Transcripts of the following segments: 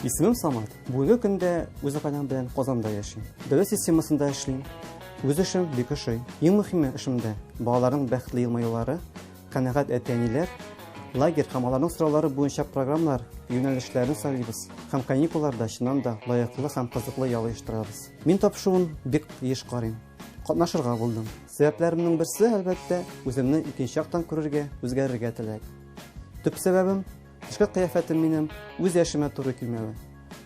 Исемем Самат. Бүгенге көндә үз апайым белән Казанда яшим. Дәүләт системасында эшлим. Үз эшем бик ошый. Иң мөһиме эшемдә балаларның бәхетле елмаюлары, канәгать әтәниләр, лагерь һәм аларның сораулары буенча программалар, юнәлешләрне сайлыйбыз. Һәм каникулларда чыннан да лаеклы һәм кызыклы ял оештырабыз. Мин тапшыруын бик еш карыйм. Катнашырга булдым. Сәбәпләремнең берсе, әлбәттә, үземне икенче яктан күрергә, үзгәрергә теләк. Төп сәбәбем тышкы кыяфәтем минем үз яшемә туры килмәве.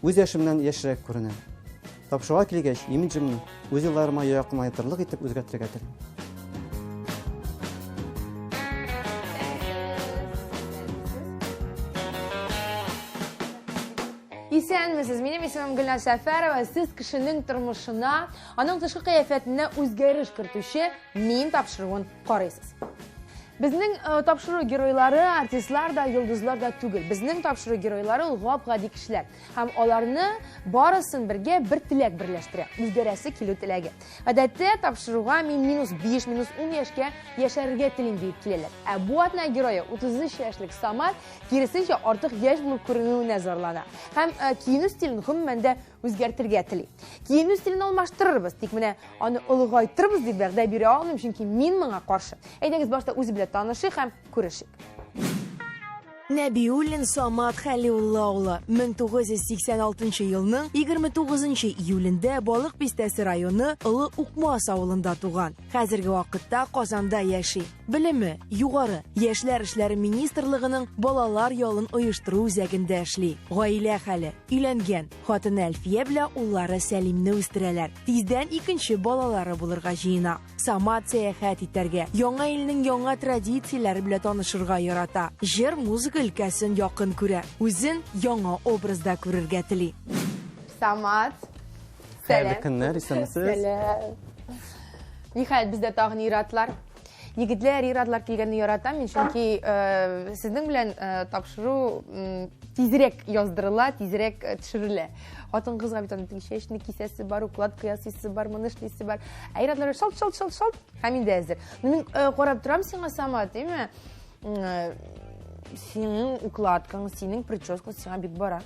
Үз яшемнән яшьрәк күренәм. Тапшыруга килгәч, имиджемне үз елларыма якынайтырлык итеп үзгәртергә телим. Исәнмесез, минем исемем Гөлнар Сәфәрова, сез кешенең тормышына, аның тышкы кыяфәтенә үзгәреш кертүче мин тапшыруын карыйсыз. Безнең тапшыру геройлары артистлар да, йолдызлар да түгел. Безнең тапшыру геройлары ул гади кешеләр. Һәм аларны барысын бергә бер теләк берләштерә. Үзгәрәсе килү теләге. Гадәттә тапшыруга мин -5, -10 яшькә яшәргә телим дип киләләр. Ә бу атна герое 33 яшьлек Самат киресенчә артык яшь булып күренүенә зарлана. Һәм киенү стилен гомумән дә үзгәртергә тели. Киенү стилен алмаштырырбыз, тик менә аны олыгайтырбыз дип вәгъдә бирә алмыйм, чөнки мин моңа каршы. Әйдәгез башта үзе белән танышыйк һәм күрешик. Нәбиуллин Самат Хәлиулла улы 1986 елның 29 июлендә Балык Бистәсе районы Олы Укмас авылында туган. Хәзерге вакытта Казанда яши. Белеме югары, яшьләр эшләре министрлыгының балалар ялын оештыру үзәгендә эшли. Гаилә хәле, өйләнгән, хатыны Әлфия белән уллары Сәлимне үстерәләр. Тиздән икенче балалары булырга җыена. Самат сәяхәт итәргә, яңа илнең яңа традицияләре белән танышырга ярата. Җыр, музыка өлкәсен якын күрә. Үзен яңа образда күрергә тели. Самат. Хәерле көннәр, исәнмесез? Сәлам. Нихәят бездә тагын иратлар. Егетләр, иратлар килгәнне яратам, чөнки сезнең белән тапшыру тизрәк яздырыла, тизрәк төшерелә. Хатын кызга бит аны чәчне кисәсе бар, уклад кыясысы бар, моны эшлисе бар. Ә иратлар шалт һәм инде әзер. Мин карап торам сиңа, Самат, диме? Синең укладкаң, синең прическаң сиңа бик бара.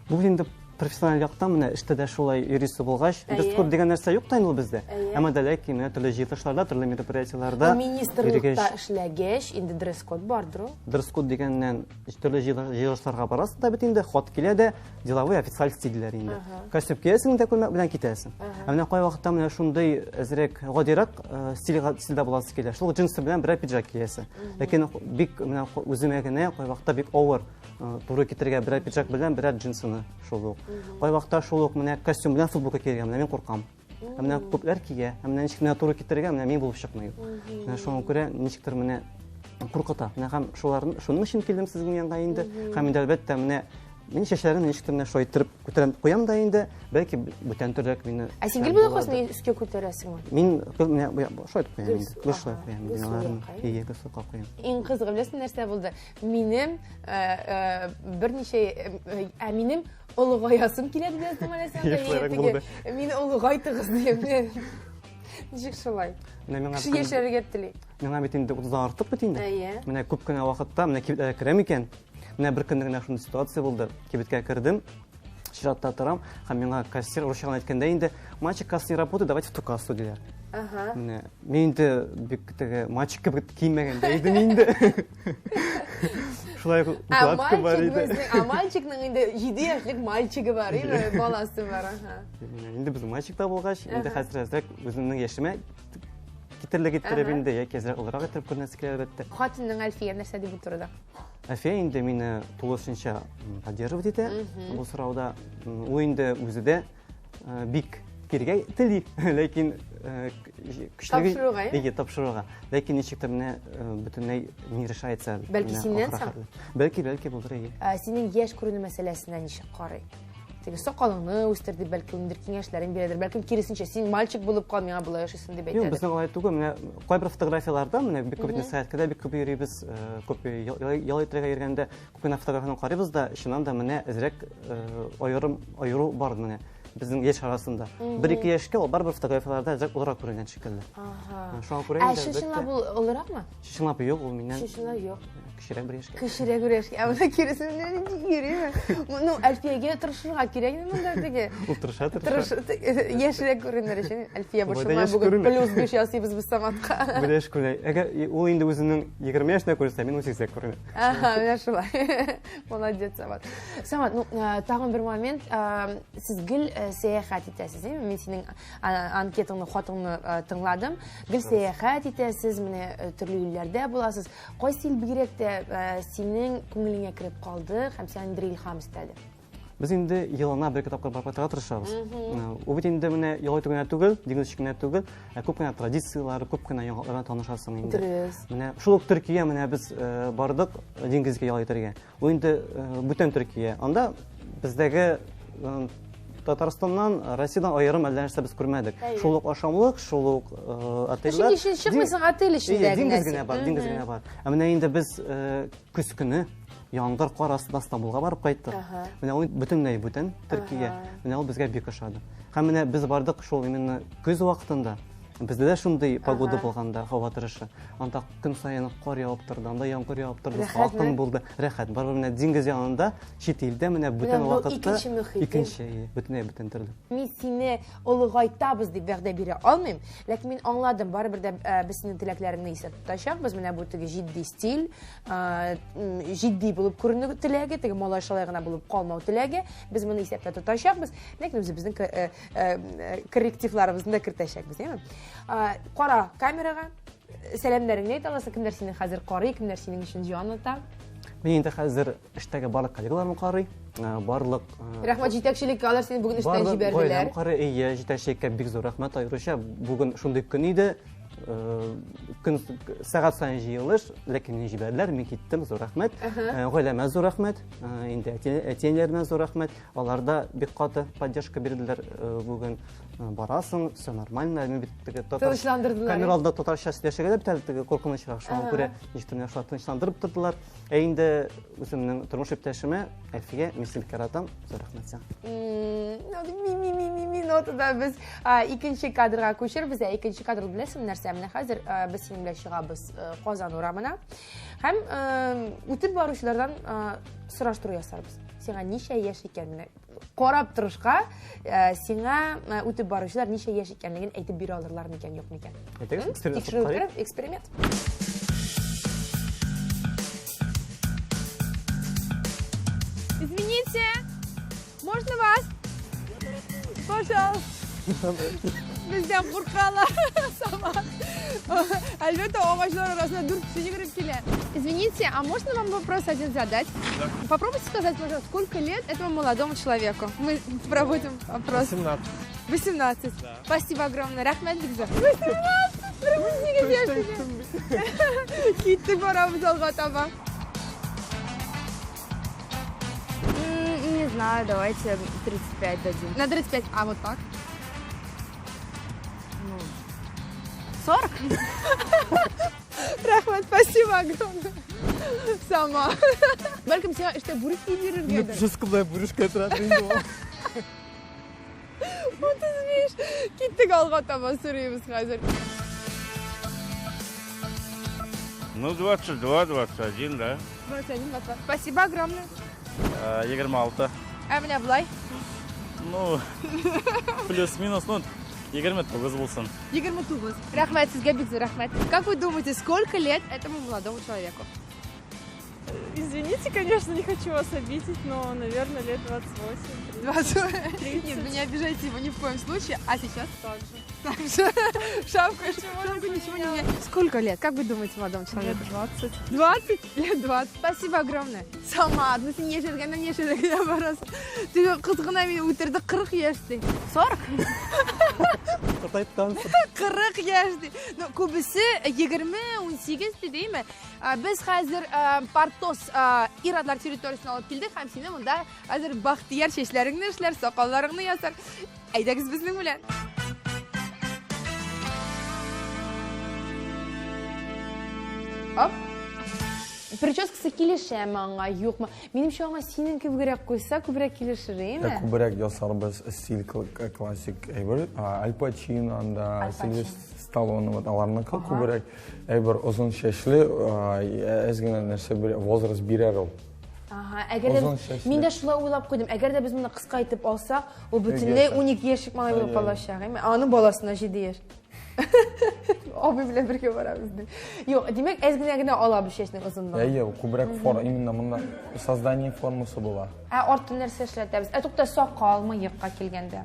Бу инде профессиональ яктан менә эштә дә шулай юрист булгач, дресс-код дигән нәрсә юк та инде ул бездә. Әмма дә ләкин менә төрле җыелышларда, төрле мероприятияларда министрлыкта эшләгәч, инде дресс-код бардыр ул. Дресс-код дигәннән төрле җыелышларга барасың да бит инде, хат килә дә, деловой официаль стильләр инде. Костюм киясең дә күлмәк белән китәсең. Ә менә кай вакытта менә шундый әзрәк гадирак стильдә буласы килә. Шул джинсы белән бер пиджак киясең. Ләкин бик менә үземә генә кай вакытта бик авыр туры китергә бер пиджак белән бер джинсыны шул ук. Кай вакытта шул ук менә костюм белән футболка кигән, менә мин куркам. Менә күпләр кигә, менә ничек менә туры китергә, менә мин булып чыкмый. Менә шуңа күрә ничектер менә куркыта. Менә һәм шуларны шуның өчен килдем сезнең янга инде. Һәм инде әлбәттә менә мин чәчләрне ничектер менә шайтырып күтәрәм, куям да инде, бәлки бүтән төррәк мине. Ә син гел бу кызны өскә күтәрәсеңме? Мин менә шайтып куям инде. Гышлай куям миналарны. Ие, гышлай куям. Иң кызыгы беләсең нәрсә булды? Минем берничә минем олыгаясым килә дигән мәсьәлә. Мин олыгайтыгыз дим. Ничек шулай? Кеше яшәргә тели. Миңа бит инде 30 артык бит инде. Менә күп кенә вакытта менә кибеткә керәм икән. Менә бер көнне генә шундый ситуация булды. Кибеткә кердем. Чиратта торам, һәм миңа кассир русча әйткәндә инде мальчик касса не работает, давайте в ту кассу диләр. Менә мин инде бик теге мальчик кебек киемәгәндә идем инде. Шулай укладка бар иде. А мальчикның инде 7 яшьлек мальчигы бар иде, баласы бар. Инде без мальчик та булгач, инде хәзер әзрәк үземнең яшемә китерлек иттереп инде, яки әзрәк олырак иттереп күрнәсе килә әлбәттә. Хатынның Әлфия нәрсә дип утырды? Әлфия инде мине тулысынча поддерживать итә. Бу сорауда ул инде үзе дә бик киргә тели, ләкин көчлеге тапшыруга. Ләкин ничектер менә бөтенләй не решается. Бәлки синнән соң? Бәлки булыр иде. Синең яшь күренү мәсьәләсенә ничек карый? Теге сакалыңны үстерде, бәлки үндер киңәшләрен бирәдер, бәлки киресенчә син мальчик булып кал, миңа булай яшисең дип әйтәдер. Юк, безнең алай түгел, менә кайбер фотографияларда, менә бик күп сәяхәткә бик күп йөрибез, күп ял итәргә йөргәндә, күп кенә фотографияны карыйбыз да, чыннан да менә әзрәк аеру бар менә. безнең яшь арасында. 1-2 яшькә ул барбер фотографияларда олырак күренгән шикелле. Шуңа күрә инде. Шишинлап ул олыракмы? Шишинлап юк, ул миннән Шишинлап юк. кечерәк бер яшькә. Кешерәк күрәшкә. Ә монда киресеннән йөрәме? Ну, Альфиягә тырышырга кирәк монда теге. Ул тырыша. Яшьрәк күренер өчен Альфия башыма бүген +5 ясыйбыз без Саматка. Бу яшь күрә. Әгәр ул инде үзенең 20 яшьтә күрсә, мин 18 күренәм. Менә шулай. Молодец, Самат. Самат, ну, тагын бер момент, сез гел сәяхәт итәсез, мин синең анкетаңны, хатыңны тыңладым. Гел сәяхәт итәсез, менә төрле илләрдә буласыз. Кайсы ил бигрәк тә синең күңелеңә кирип калды һәм сиңа бер илһам истәде? Без инде елына бер тапкыр барып кайтырга тырышабыз. Ул бит инде менә ялай түгел, диңгез чигенә түгел, күп кенә традициялар, күп кенә яңалыклар танышасың инде. Дөрес. Менә шул ук Төркия, менә без бардык диңгезгә ялай итәргә. Ул инде бүтән Төркия. Анда бездәге Татарстаннан, Россиядан аерым әллә нәрсә без күрмәдек. Шул ук ашамлык, шул ук отельләр. Өчен чыкмыйсың отель эчендә диңгез генә бар. Ә менә инде без көз көне яңгыр кар астында Стамбулга барып кайттык. Менә ул бөтенләй бүтән Төркия. Менә ул безгә бик ошады. Һәм менә без бардык шул именно көз вакытында. Бездә дә шундый погода булганда, һава торышы. Анда көн саен кар явып торды, анда яңгыр явып торды, салкын булды. Рәхәт. Барыбер менә диңгез янында, чит илдә менә бүтән вакытта икенче бүтән төрле. Мин сине олыгайтабыз дип вәгъдә бирә алмыйм, ләкин мин аңладым, барыбер дә без синең теләкләреңне исә тотачакбыз. Менә бу теге җитди стиль, җитди булып күренү теләге, теге малай шулай гына булып калмау теләге. Без моны исәптә тотачакбыз, ләкин безнең коррективларыбызны да кертәчәкбез, әйме? Кара камерага сәламнәреңне әйт аласың, кемнәр сине хәзер карый, кемнәр синең өчен җан ата? Мин инде хәзер эштәге барлык коллегаларым карый, барлык Рәхмәт җитәкчелеккә, алар сине бүген эштән җибәрделәр. Барлык карый, җитәкчелеккә бик зур рәхмәт аеруча. Бүген шундый көн иде. Көн сәгать саен җыелыш, ләкин мин җибәрделәр, мин киттем, зур рәхмәт. Гаиләмә зур рәхмәт, инде әтиәннәремә зур рәхмәт. Алар да бик каты поддержка бирделәр. Бүген барасың, все нормально. Мин бит теге камера алдында татарча сөйләшергә дә бит әле теге куркынычрак. Шуңа күрә ничектер шулай тынычландырып тордылар. Инде үземнең тормыш иптәшемә Әлфигә мин каратам, зур рәхмәт сиңа. Нотада без икенче кадрга күчербез. Икенче кадр беләсең нәрсә? Менә хәзер без синең белән чыгабыз Казан урамына. Һәм үтеп баручылардан сораштыру ясарбыз. Сиңа ничә яшь икәнен карап торышка, сиңа үтеп баручылар ничә яшь икәнлеген әйтеп бирә алырлар микән, юк микән? Эксперимент. Извините, можно вас? Пожалуйста. Бездән куркалар. Әлбәттә, агачлар арасында 4 кеше йөгереп килә. Извините, а можно вам вопрос один задать? Да. Попробуйте сказать, пожалуйста, сколько лет этому молодому человеку? Мы проводим опрос. 18. 18? Да. Спасибо огромное. Рәхмәт бик зур. 18! Киттек барабыз алга таба. Не знаю, давайте 35 дадим. На 35, а вот так? 40? Рәхмәт, спасибо огромное. Сама. Бәлкем сиңа эштә бүрек кидерергәдер. Жескылай бүрешкә торады инде ул. 35. Киттек алга таба сөрөйбез хәзер. Ну, 22, 21, да. 21, 22. Спасибо огромное. 26. А менә булай? Ну, плюс-минус, ну, 29 булсын. 29. Рәхмәт сезгә бик зур рәхмәт. Как вы думаете, сколько лет этому молодому человеку? Извините, конечно, не хочу вас обидеть, но, наверное, лет 28. 28? Нет, вы не обижайте его ни в коем случае. А сейчас? Так же. Шапка, ничего не меняет. Сколько лет? Как вы думаете, молодому человеку? Лет 20. 20? Лет 20. Спасибо огромное. Сама, ну сен яшергәннән яшәргә барасың. Теге кызгына мин үтерде 40 яшьти. 40? Кытайдан 40 яшьти. Ну, күбесе 20-18 дидеме? Без хәзер Партос ирадлар территориясына алып килдек һәм сине монда хәзер бахтияр чәчләреңне эшләр, сакалларыңны ясар. Әйдәгез безнең белән. Оп. Прическасы килешәме аңа, юкмы? Минемчә аңа синең күбрәк куйса, күбрәк килешер, әйме? Күбрәк ясарбыз стиль классик әйбер. Аль Пачино, анда Сильвестр Сталлоне, вот аларныкы күбрәк әйбер озын чәчле, әзгенә нәрсә возраст бирер ул. Әгәр дә мин дә шулай уйлап куйдым. Әгәр дә без моны кыскайтып алсак, ул бөтенләй 12 яшьлек малай булып калачак, әйме? Аның баласына 7 яшь. Abi белән бергә барабыз ди. Юк, димәк, әзгенә генә алабыз чәчнең озынлыгын. Әйе, күбрәк форма, именно монда создание формасы була. Артын нәрсә эшләтәбез? Тукта сакал, мыекка килгәндә.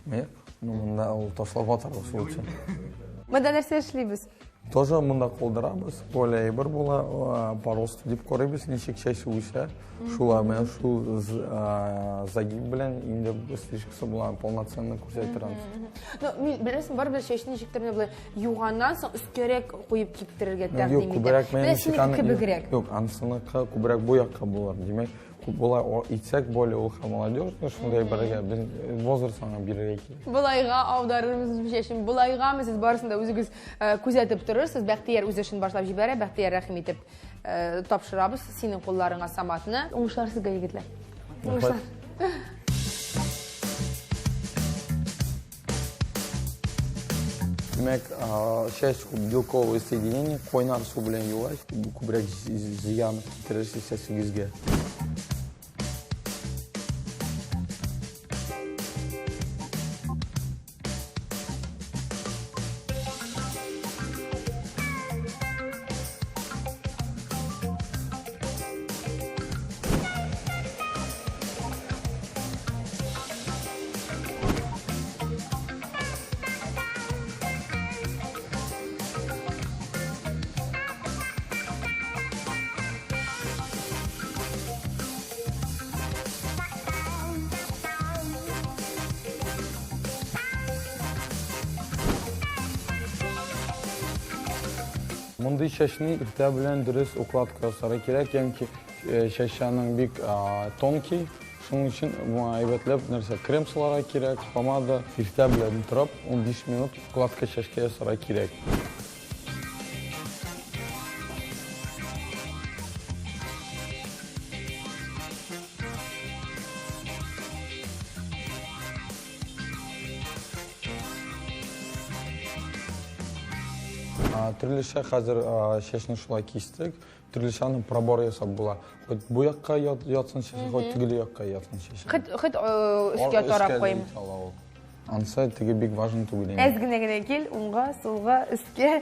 Мыек? Ну, монда ул ташлап атарбыз лучше. Монда нәрсә эшлибез? Тоже монда калдырабыз, более әйбер була, порост дип карыйбыз, ничек чәче үсә. Шулай менә шул загиб белән инде стрижкасы була полноценный күрсәтер. Ну, мин беләсең, барыбер чәчне ничектер булай юганнан соң өскәрәк куеп киптерергә тәкъдим итәм. Күбрәк менә кебегрәк. Юк, анысыныкы күбрәк бу якка булыр. Димәк, була итсәк более ул молодежь, шундай бергә без возраст аңа бирергә кирәк. Булайга аударырбыз чәчен. Булайгамы сез барысын да үзегез күзәтеп торырсыз. Бәхтияр үз эшен башлап җибәрә. Бәхтияр рәхим итеп тапшырабыз синең кулларыңа Саматны. Уңышлар сезгә, егетләр. Уңышлар. Димәк, чәч белковое соединение, койнар су белән юаш, күбрәк зыян китерер чәчегезгә. Мондай чәчне иртә белән дөрес укладка ясарга кирәк, янки чәчнең бик тонкий, шуның өчен әйбәтләп нәрсә крем саларга кирәк, помада иртә белән торып 15 минут укладка чәчкә ясарга кирәк. Төрлечә хәзер чәчне шулай кистек, төрлечәне пробор ясап була. Хоть бу якка ятсын чәч, хоть тигеле якка ятсын чәч. Хит өскә тарап куйм. Ансы теге бик важный түгел. Әзгенә генә кил, уңга, сулга, өскә.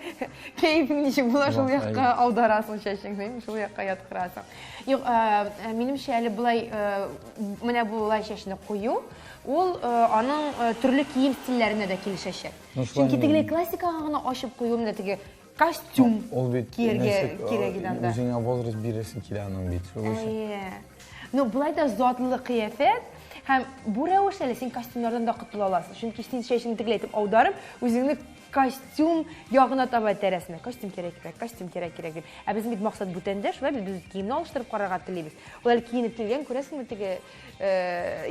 Кәефең ничек була шул якка аударасың чәчеңне, шул якка яткырасың. Юк, минемчә әле булай менә булай чәчне кую, ул аның төрле кием стильләренә дә килешәчәк. Чөнки теге классикага гына ачып кую менә теге костюм кияргә кирәк иде анда. Үзеңә возраст бирәсең килә аның бит. Ну, булай да затлы кыяфәт. Һәм бу рәвешле син костюмнардан да котыла аласың. Чөнки син чәчеңне тегеләйтеп аударып, үзеңне костюм ягына таба тәрәсенә. Костюм кирәк дип. Ә безнең бит максат бүтәндә, шулай без киемне алыштырып карарга телибез. Ул киенеп килгән, күрәсеңме, теге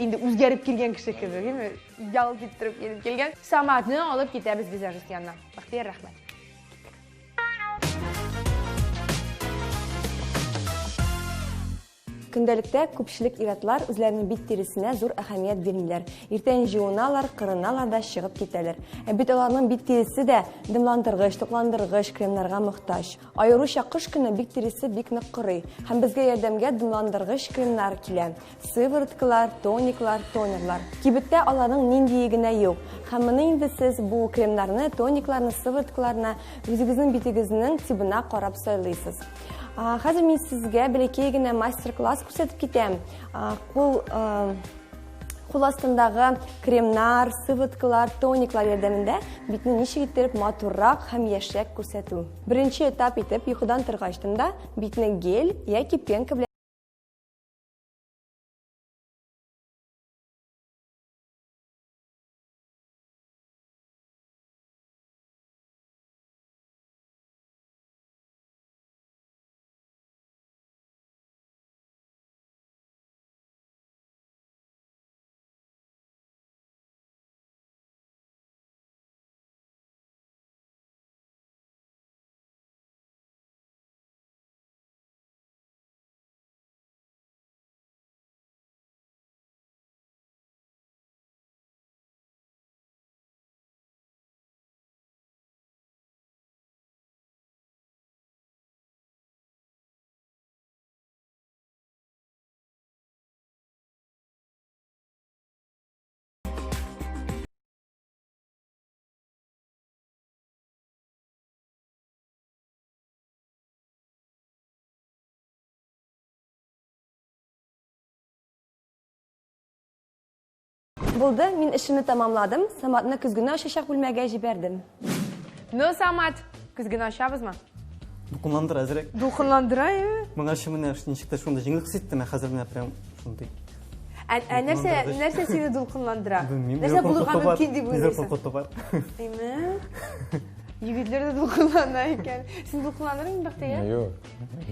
инде үзгәреп килгән кеше кебек, әйме? Ял китереп килеп килгән. Саматны алып китәбез визажист янына. Бахтияр, рәхмәт. Көндәлектә күпчелек иратлар үзләренең бит терисенә зур әһәмият бирмиләр. Иртән җыуналар, кырыналар да чыгып китәләр. Бит аларның бит тересе дә дымландыргыч, токландыргыч кремнарга мохтаҗ. Аеруча кыш көне бит тересе бик нык кырый. Һәм безгә ярдәмгә дымландыргыч кремнар килә. Сывороткалар, тониклар, тонерлар. Кибеттә аларның нинди генә юк. Һәм моны инде сез бу кремнарны, тоникларны, сывороткаларны үзегезнең битегезнең тибына карап сайлыйсыз. Хәзер мин сезгә бәләкәй генә мастер-класс күрсәтеп китәм. Кул астындагы кремнар, сывороткалар, тониклар ярдәмендә битне ничек иттереп матуррак һәм яшьрәк күрсәтү. Беренче этап итеп йокыдан торгачтында битне гель яки пенка Булды, мин эшемне тамамладым. Саматны көзгенә шашак бүлмәгә җибәрдем. Ну, Самат, көзгені ашабызмы? Дулкынландыра әзрәк. Дулкынландыра, Моңарчы менә ничектә шунда җиңел хис иттем, хәзер менә прям шундый. Нәрсә сені дулкынландыра? Білмеймін. Нәрсә булырга мөмкин дип уйлыйсың? Қорқыты бар. Әйме? Егетлер де дулкынлана икән. Син дулкынландырың бәхтия? Yok.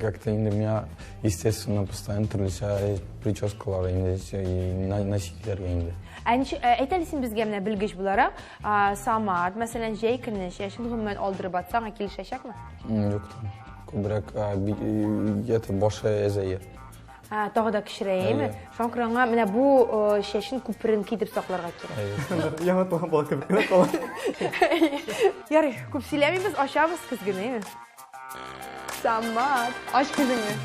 Как-то у меня, естественно, постоянно төрлечә прическалар инде носителләргә инде. Әйтәле син безгә менә белгеч буларак, Самат, мәсәлән, җәй көне шәшен гомумән алдырып атсаң, килешәчәкме? Юк. Күбрәк где-то башы әзәйер. Тагы да кечерәйме? Шаңкыраңа менә бу шәшен күперен кидеп сакларга кирәк. Яңа туган бала кебек кенә кала. Ярый, күп сөйләмибез, ашабыз көзгене. Самат, аш күзеңне.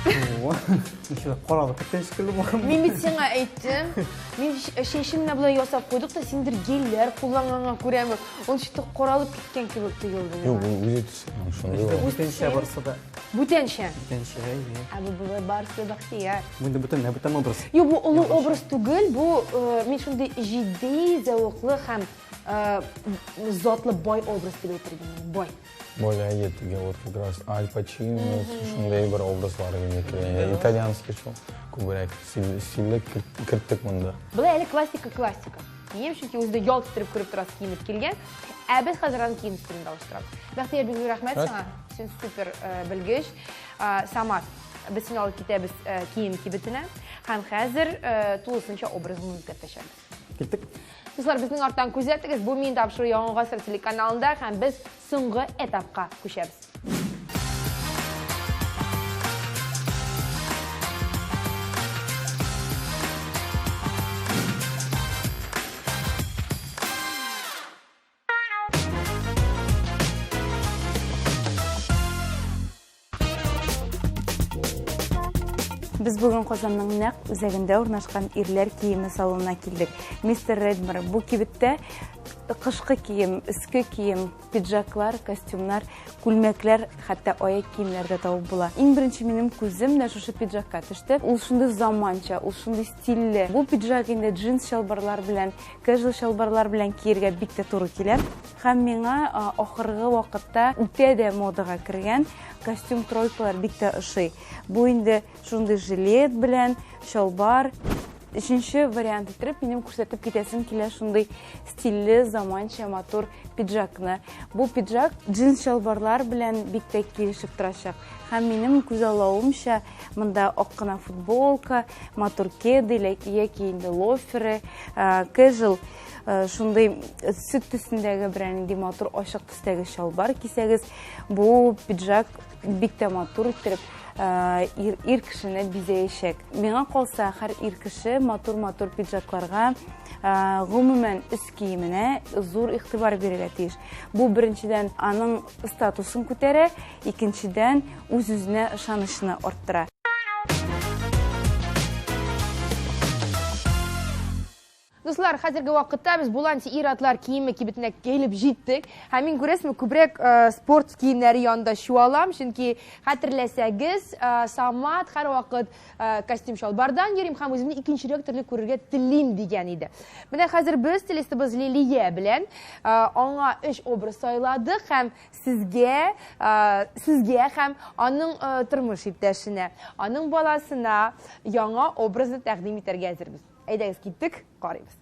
Ничек карабы киткән шикелле булган. Мин бит сиңа әйттем. Мин шәшемне болай ясап куйдык та синдер гелләр кулланганга күрәме? Ул шитте каралып киткән кебек тоелды. Юк, үзе төшәм шунда. Бүтәнчә барса да. Бүтәнчә. Бүтәнчә, әйе. Бу барсы бахтияр. Монда бүтән образ. Юк, бу олы образ түгел, бу мин шундый җитди, зәвыклы һәм затлы бай образ дип әйтергән. Бай. Более етиге вот как раз Аль Пачино, шундай бер образлары генә итальянский шул. Күбрәк стильле керттек монда. Бу әле классика. Нем чөнки үзендә ял китереп күреп торасы киенеп килгән. Ә без хәзердан киенеп килгән алыштырабыз. Бәхтияр, бик рәхмәт сиңа. Син супер белгеч. Самат, без сине алып китәбез кием кибетенә. Һәм хәзер тулысынча образны үткәртәчәбез. Киттек. Дуслар, безнең арттан күзәтегез. Бу мин тапшыру Яңа гасыр телеканалында һәм без соңгы этапка күчәбез. Biz bugün Казанның нәкъ үзәгендә урнашкан ирләр киеме салонына килдек. Мистер Редмер, бу кибеттә кышкы кием, иске кием, пиджаклар, костюмнар, күлмәкләр, хәтта аяк киемнәр дә табып була. Иң беренче минем күзем менә шушы пиджакка төште. Ул шундый заманча, ул шундый стильле. Бу пиджак инде джинс чалбарлар белән, casual чалбарлар белән киергә бик тә туры килә. Һәм миңа ахыргы вакытта үтә дә модага кергән костюм тройкалар бик тә ошый. Бу инде шундый жилет белән, чалбар. Üçüncü вариант итеп минем күрсәтеп китәсем килә шундый стильле, заманча, матур пиджакны. Бу пиджак джинс чалбарлар белән бик тә килешеп торачак. Һәм минем күз алуымча, монда ак кына футболка, матур кеды, яки инде лоферы, casual шундый сөт төсендәге берәнди матур ачык төстәге чалбар кисәгез. Бу пиджак бик тә матур итеп ир кешене бизәячәк. Миңа калса, һәр ир кеше матур пиджакларга, гомумән үз киеменә зур игътибар бирергә тиеш. Бу беренчедән аның статусын күтәрә, икенчедән үз-үзенә ышанычны арттыра. Дуслар, хәзерге вакытта без Буланти ир-атлар киеме кибетенә килеп җиттек. Һәм мин күрәсезме, күбрәк спорт киемнәре янында чуалам, чөнки хәтерләсәгез, Самат һәр вакыт костюм чалбардан йөрим һәм үземне икенчерәк төрле күрергә телим дигән иде. Менә хәзер без стилистыбыз Лилия белән аңа 3 образ сайладык һәм сезгә һәм аның тормыш иптәшенә, аның баласына яңа образны тәкъдим итәргә әзербез. Әйдәгез, киттек, карыйбыз.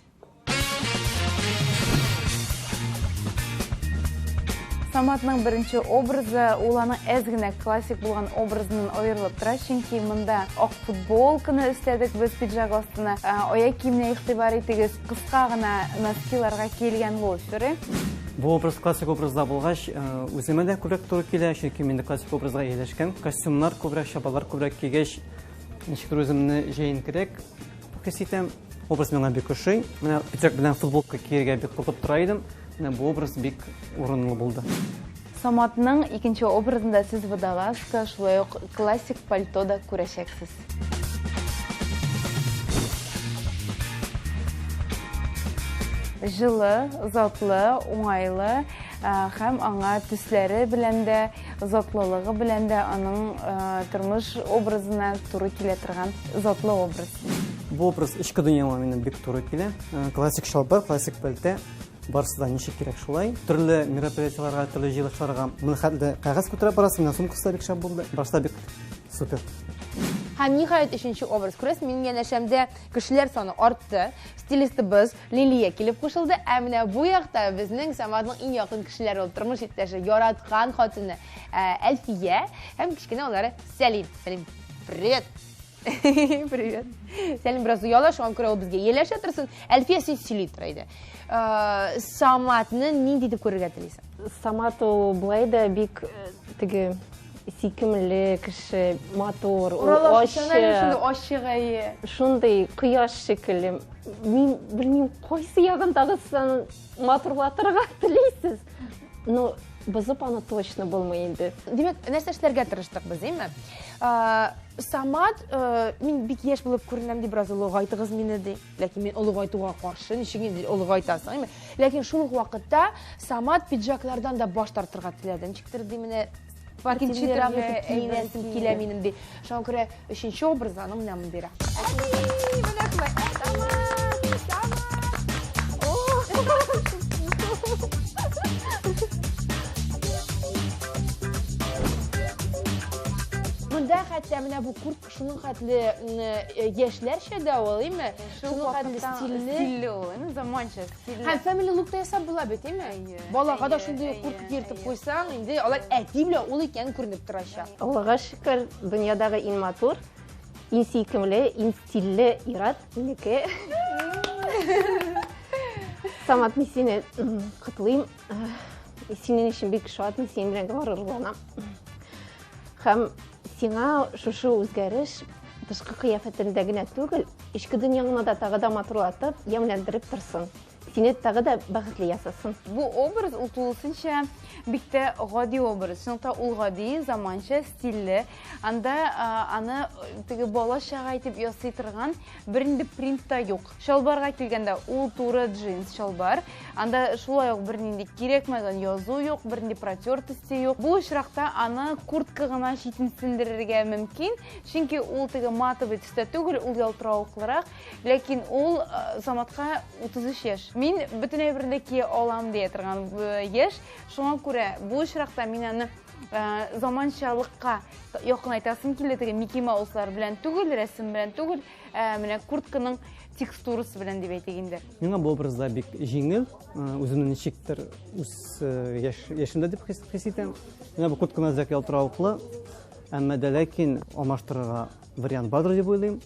Саматның беренче образы, ул аның әз генә классик булган образыннан аерылып тора, чөнки монда ак футболканы өстәдек без пиджак астына, аяк киеменә игътибар итегез, кыска гына носкиларга килгән лоферы. Бу образ классик образда булгач, үземә дә күбрәк туры килә, чөнки мин дә классик образга ияләшкән. Костюмнар күбрәк, чабалар күбрәк кигәч, ничектер үземне җәенкерәк хиситәм. Образ миңа бик ошый. Менә пиджак белән футболка киергә бик куркып тора идем. Менә бу образ бик урынлы булды. Саматның икенче образында сез водолазка, шулай ук классик пальтода күрәчәксез. Жылы, затлы, уңайлы һәм аңа төсләре белән дә, затлылыгы белән дә аның тормыш образына туры килә торган затлы образ. Бу образ ички дөньяма минем бик туры килә. Классик шалбар, классик пальто. Барысы да ничек кирәк шулай. Төрле мероприятиеларга, төрле җыелышларга мен хәтле кәгазь күтәреп барасым, менә сумкасы бик шәп булды. Башта бик супер. Һәм ниһаять өченче образ күрәс, минем янәшәмдә кешеләр саны артты. Стилистыбыз Лилия килеп кушылды. Ә менә бу якта безнең Саматның иң якын кешеләре ул тормыш иптәше, яраткан хатыны Әлфия һәм кичкенә уллары Сәлим. Сәлим, привет. Привет. Сәлим бераз уяла, шуңа күрә ул безгә еләшә торсын. Әлфия син сөйли тора иде. Саматны нинди дип күрергә телисең? Самат ул булай да бик теге сикемле кеше, мотор, ачыгы. Шундай кояш шикелле. Мин белмим, кайсы ягындагысын моторлатырга телисез. Но бызып аны точно булмый инде. Димәк, нәрсә эшләргә тырыштык без, әйме? Самат, мин бик яшь булып күренәм дип бераз улыгайтыгыз мине ди. Ләкин мин улыгайтуга каршы, ничек инде улыгайтасың, әйме? Ләкин шул ук вакытта Самат пиджаклардан да баш тартырга теләде. Ничектер ди мине спортивныйрак әйнәсем килә минем ди. Шуңа күрә өченче образны менә мондыйрак. Монда хәтта менә бу куртка шуның хәтле яшьләрчә дә ул, әйме? Шуның хәтле стильле ул, әйме? Заманча стильле. Һәм family look-та ясап була бит, әйме? Балага да шундый куртка киертеп куйсаң, инде алар әти белән ул икән күренеп торачак. Аллага шөкер, дөньядагы иң матур, иң сөйкемле, иң стильле ир-ат минеке. Самат, мин сине котлыйм. Синең өчен бик шатмын, синең белән горурланам. Һәм сиңа шушы үзгәреш тышкы кыяфәтендә генә түгел, ички дөньяңны да тагы да матурлатып, ямьләндереп торсын. Сине тагы да бәхетле ясасын. Бу образ ул тулысынча бик тә гади образ. Шунда ул гади, заманча, стильле. Анда аны теге балачага итеп ясый торган бернинди принт та юк. Шалбарга килгәндә ул туры джинс шалбар. Анда шулай ук бернинди кирәкмәгән язу юк, бернинди протертости юк. Бу очракта аны куртка гына читен сендерергә мөмкин, чөнки ул теге матовый төстә түгел, ул ялтыравыклырак, ләкин ул Саматка 33 яшь. Мин бөтенләй берле ки алам дия торган яшь. Шуңа күрә бу очракта мин аны заманчалыкка якынайтасым килде, теге Микки Мауслар белән түгел, рәсем белән түгел, менә куртканың текстурасы белән дип әйтик инде. Миңа бу образда бик җиңел, үземне ничектер үз яшемдә дип хис итәм. Менә бу куртканы зәк ялтыравыклы, әмма дә ләкин алмаштырырга вариант бардыр дип уйлыйм.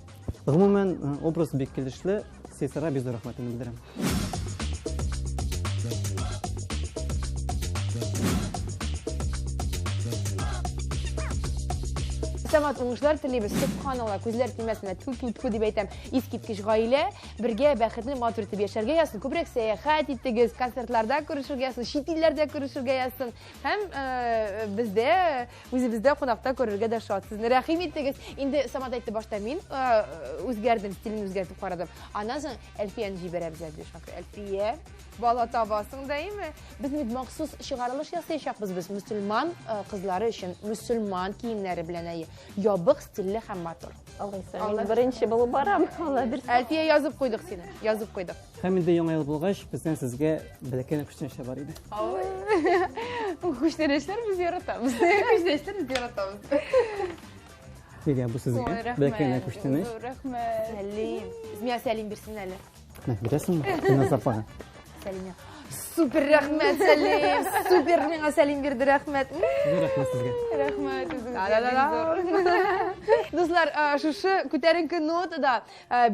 Гомумән образ бик килешле, Сесара бик зур рәхмәтемне белдерәм. Самат уңышлар телибез, субханалла, күзләр тимәсенә тфу-тфу дип әйтәм. Искиткеч гаилә, бергә бәхетле матур итеп яшәргә ясын. Күбрәк сәяхәт итегез, концертларда күрешергә ясын, чит илләрдә күрешергә ясын. Һәм бездә, үзебездә кунакта күрергә дә шатсыз. Рәхим итегез. Инде Самат әйтте башта мин үзгәрдем, стилен үзгәртеп карадым. Аннан соң Әлфияны җибәрәбез дип шакы. Әлфия, бала табасың да, әйме? Без бит махсус чыгарылыш ясаячакбыз без мөселман кызлары өчен, мөселман киемнәре белән әйе. Ябык, стильле һәм матур. Алла беренче булып барам. Алла бирсен. Әлфия язып куйдык сине. Язып куйдык. Һәм инде яңа ел булгач, бездән сезгә бәләкәй күчтәнешләр бар иде. Күчтәнешләр без яратабыз. Күчтәнешләр без яратабыз. Нигә бу сезгә бәләкәй күчтәнеш? Рәхмәт. Сәлим. Миңа Сәлим бирсен әле. Бирәсеңме? Назарпага. Сәлимә. Супер рәхмәт, Сәлим. Супер миңа Сәлим бирде, рәхмәт. Рәхмәт сезгә. Рәхмәт үзегезгә. Дуслар, шушы күтәренке нотада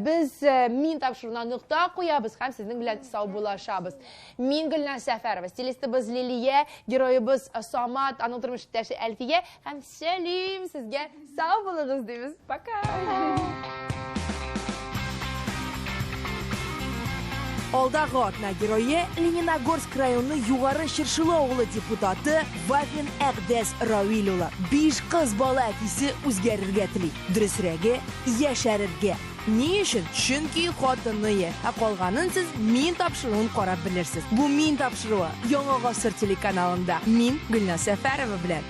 без мин тапшыруына нокта куябыз һәм сезнең белән сау булашабыз. Мин Гөлназ Сәфәрова, стилистыбыз Лилия, героебыз Самат, аның тормыш иптәше Әлфия һәм Сәлим сезгә сау булыгыз дибез. Пока. Алдагы атна герое Лениногорск районы Югары Чыршылы авылы депутаты Вафин Әгдәс Равил улы. 5 кыз бала әтисе үзгәрергә тели. Дөресрәге яшәрергә. Ни өчен? Чөнки хатыны я. Калганын сез мин тапшыруын карап белерсез. Бу мин тапшыруы Яңа гасыр телеканалында. Мин Гөлназ Сәфәрова белән